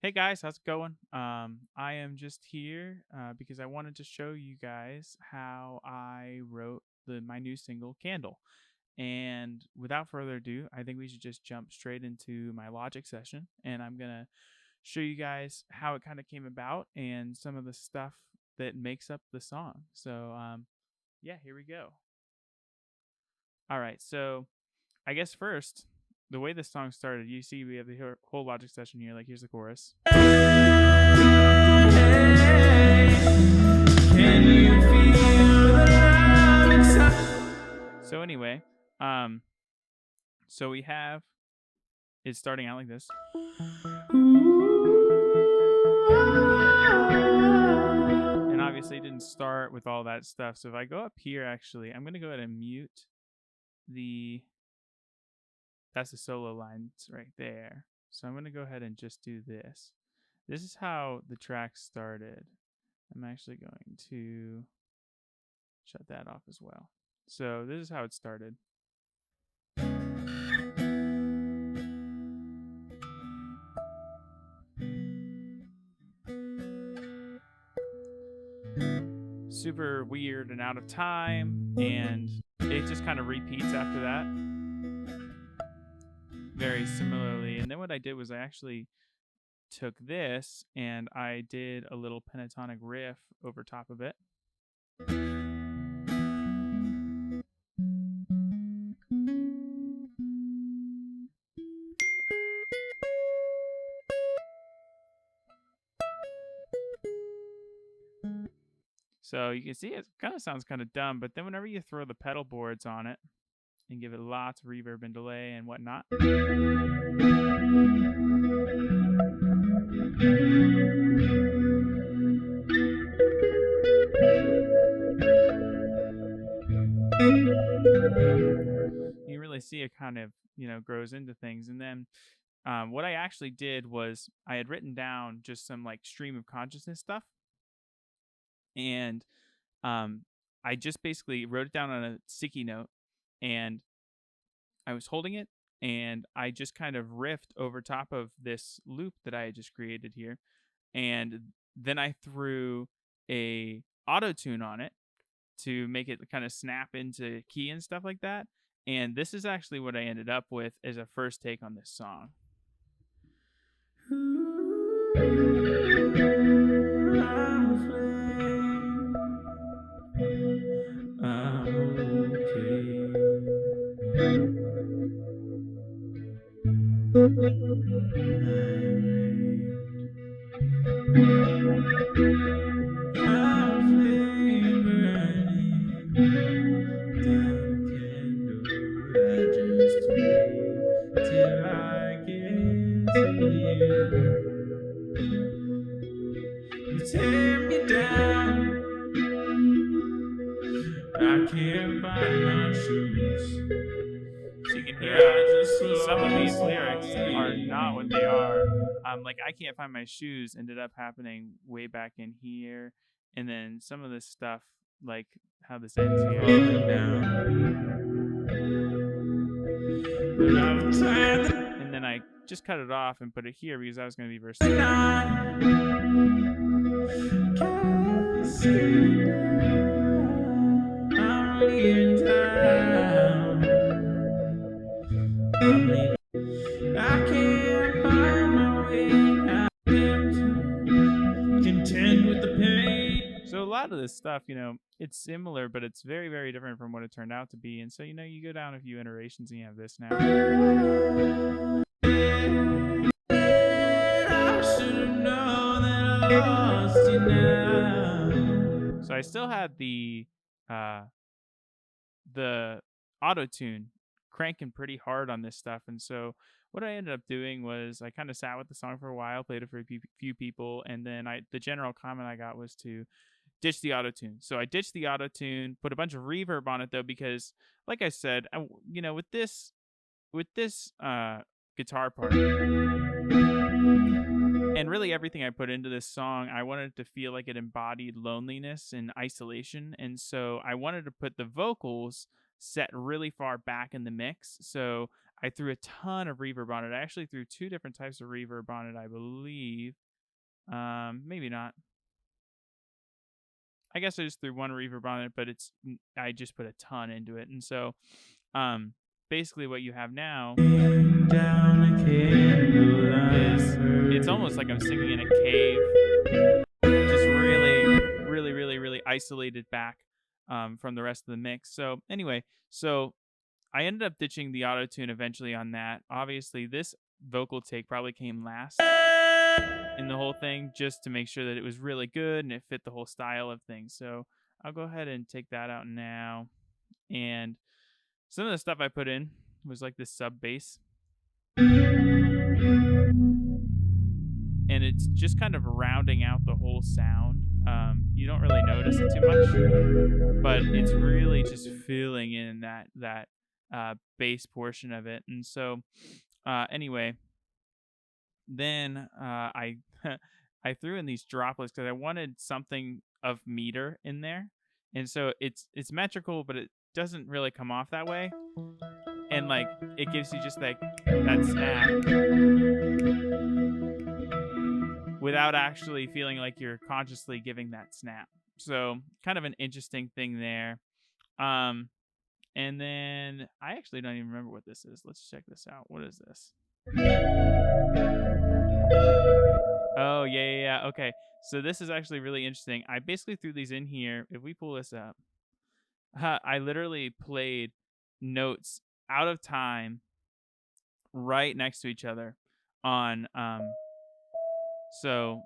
Hey guys, how's it going? I am just here because I wanted to show you guys how I wrote my new single "Candle." And without further ado, I think we should just jump straight into my Logic session, and I'm gonna show you guys how it kind of came about and some of the stuff that makes up the song. Yeah, here we go. All right, so I guess first, the way this song started, you see we have the whole Logic session here. Like, here's the chorus. Can you feel the love inside? So anyway, um, so we have it's starting out like this. And obviously it didn't start with all that stuff. So if I go up here, actually, I'm gonna go ahead and mute the that's the solo lines right there. So I'm gonna go ahead and just do this. This is how the track started. I'm actually going to shut that off as well. So this is how it started. Super weird and out of time, and it just kind of repeats after that very similarly. And then what I did was I actually took this and I did a little pentatonic riff over top of it. So you can see it kind of sounds kind of dumb, but then whenever you throw the pedal boards on it and give it lots of reverb and delay and whatnot, you really see it kind of, grows into things. And then what I actually did was I had written down just some like stream of consciousness stuff. And um, I just basically wrote it down on a sticky note and I was holding it and I just kind of riffed over top of this loop that I had just created here. And then I threw a auto tune on it to make it kind of snap into key and stuff like that. And this is actually what I ended up with as a first take on this song. Tear me down. I can't find my shoes. So you can hear some of these lyrics are not what they are. Like I can't find my shoes ended up happening way back in here, and then some of this stuff, like how this ends here. And then I just cut it off and put it here because that was going to be verse 3. I can't find my way out. Contend with the pain. So a lot of this stuff, it's similar, but it's very, very different from what it turned out to be. And so, you go down a few iterations and you have this now. So I still had the auto tune cranking pretty hard on this stuff, and so what I ended up doing was I kind of sat with the song for a while, played it for a few people, and then the general comment I got was to ditch the auto tune. So I ditched the auto tune, put a bunch of reverb on it though, because like I said, with this guitar part and really everything I put into this song, I wanted it to feel like it embodied loneliness and isolation. And so I wanted to put the vocals set really far back in the mix. So I threw a ton of reverb on it. I actually threw two different types of reverb on it, I believe. Maybe not. I guess I just threw one reverb on it, but I just put a ton into it. And so um basically what you have now is it's almost like I'm singing in a cave, just really isolated back from the rest of the mix. So anyway, so I ended up ditching the auto tune eventually on that. Obviously, this vocal take probably came last in the whole thing, just to make sure that it was really good and it fit the whole style of things. So I'll go ahead and take that out now. And some of the stuff I put in was like this sub bass, and it's just kind of rounding out the whole sound. You don't really notice it too much, but it's really just filling in that bass portion of it. And so anyway, then I I threw in these droplets because I wanted something of meter in there, and so it's metrical, but it doesn't really come off that way, and like it gives you just like that snap without actually feeling like you're consciously giving that snap. So kind of an interesting thing there. Um, and then I actually don't even remember what this is. Let's check this out. What is this? Oh, yeah. Okay. So this is actually really interesting. I basically threw these in here. If we pull this up, I literally played notes out of time right next to each other on so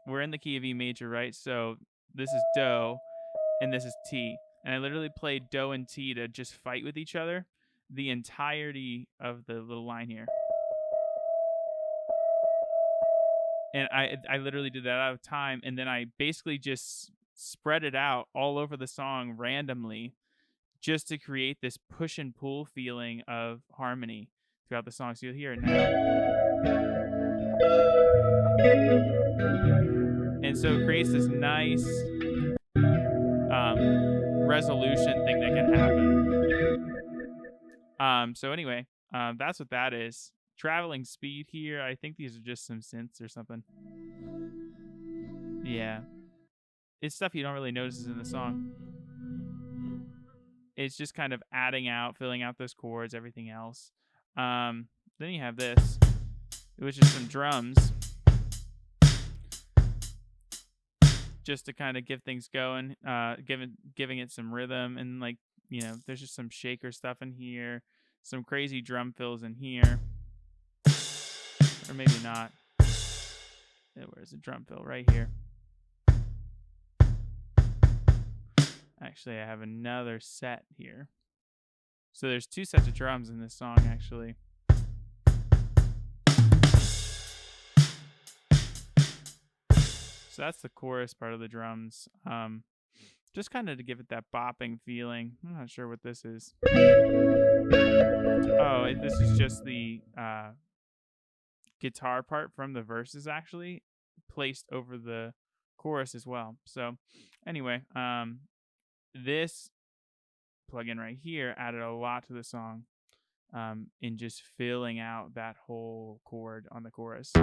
we're in the key of E major, right? So this is Do and this is T. And I literally played Do and T to just fight with each other the entirety of the little line here. And I literally did that out of time, and then I basically just spread it out all over the song randomly just to create this push and pull feeling of harmony throughout the song. So you'll hear it now. And so it creates this nice resolution thing that can happen. So anyway, that's what that is. Traveling speed here. I think these are just some synths or something. Yeah. It's stuff you don't really notice in the song. It's just kind of adding out, filling out those chords, everything else. Then you have this, which is some drums, just to kind of give things going, giving it some rhythm, and like, you know, there's just some shaker stuff in here, some crazy drum fills in here, or maybe not. Where's the drum fill? Right here. Actually, I have another set here. So there's two sets of drums in this song, actually. So that's the chorus part of the drums. Just kind of to give it that bopping feeling. I'm not sure what this is. Oh, this is just the guitar part from the verses, actually placed over the chorus as well. So anyway, this plugin right here added a lot to the song in just filling out that whole chord on the chorus.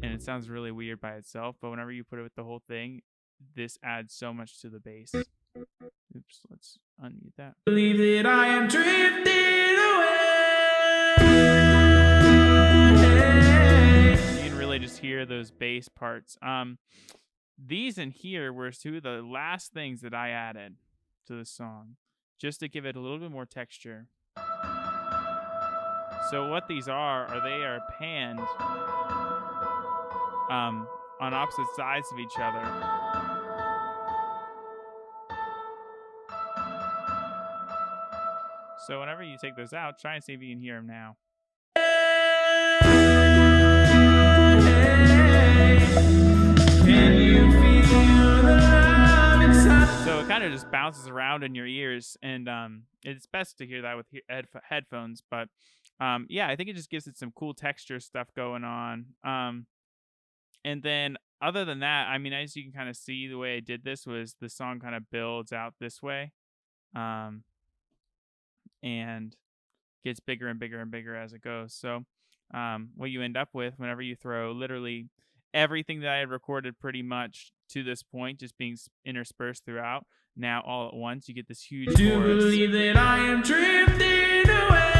And it sounds really weird by itself, but whenever you put it with the whole thing, this adds so much to the bass. Oops, let's unmute that. Believe that I am drifting away. You can really just hear those bass parts. These in here were two of the last things that I added to the song, just to give it a little bit more texture. So what these are they are panned on opposite sides of each other. So whenever you take those out, try and see if you can hear them now. So it kind of just bounces around in your ears, and it's best to hear that with headphones. But yeah, I think it just gives it some cool texture stuff going on. And then other than that, I mean, as you can kind of see, the way I did this was the song kind of builds out this way, um, and gets bigger and bigger and bigger as it goes. So, what you end up with whenever you throw literally everything that I had recorded pretty much to this point, just being interspersed throughout, now all at once, you get this huge Do you chorus. believe that I am drifting away?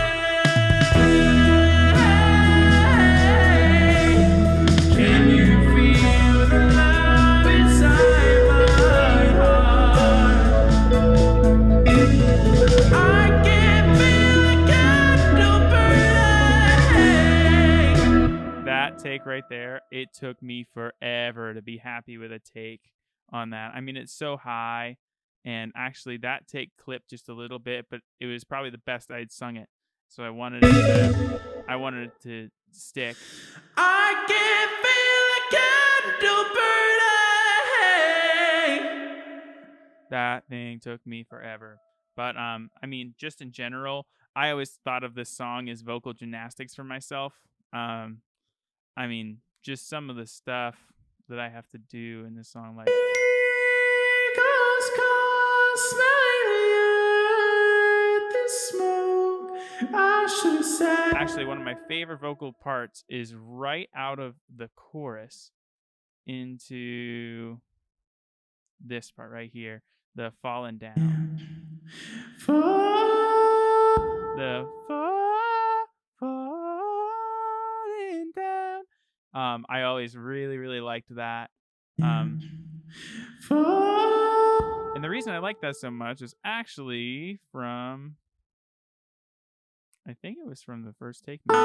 Can you feel the love inside my heart? I can feel a candle burning. That take right there, it took me forever to be happy with a take on that. I mean, it's so high, and actually that take clipped just a little bit, but it was probably the best I'd sung it. So I wanted it to stick. I can feel a candle burning. That thing took me forever. But I mean, just in general, I always thought of this song as vocal gymnastics for myself. Um I mean, just some of the stuff that I have to do in this song, like Eagles call, smiling at the smoke. I should have said. actually one of my favorite vocal parts is right out of the chorus into this part right here, the falling down. The falling down. I always really, really liked that. And the reason I like that so much is actually from, I think it was from the first take, maybe.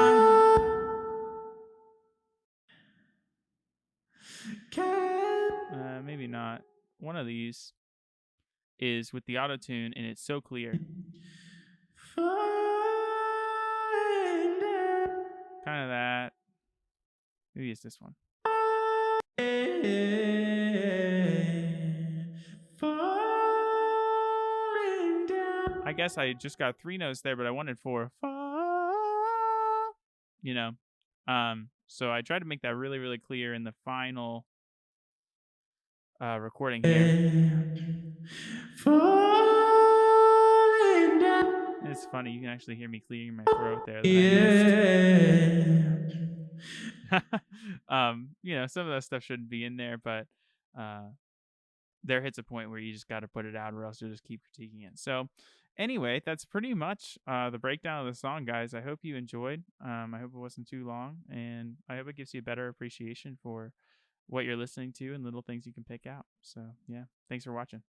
Maybe not. One of these is with the auto tune, and it's so clear. Kind of that. Maybe it's this one. I guess I just got 3 notes there, but I wanted 4. You know. So I tried to make that really, really clear in the final recording here. It's funny, you can actually hear me clearing my throat there. You know, some of that stuff shouldn't be in there, but there hits a point where you just got to put it out, or else you'll just keep critiquing it. So, anyway, that's pretty much the breakdown of the song, guys. I hope you enjoyed. I hope it wasn't too long, and I hope it gives you a better appreciation for what you're listening to and little things you can pick out. So, yeah, thanks for watching.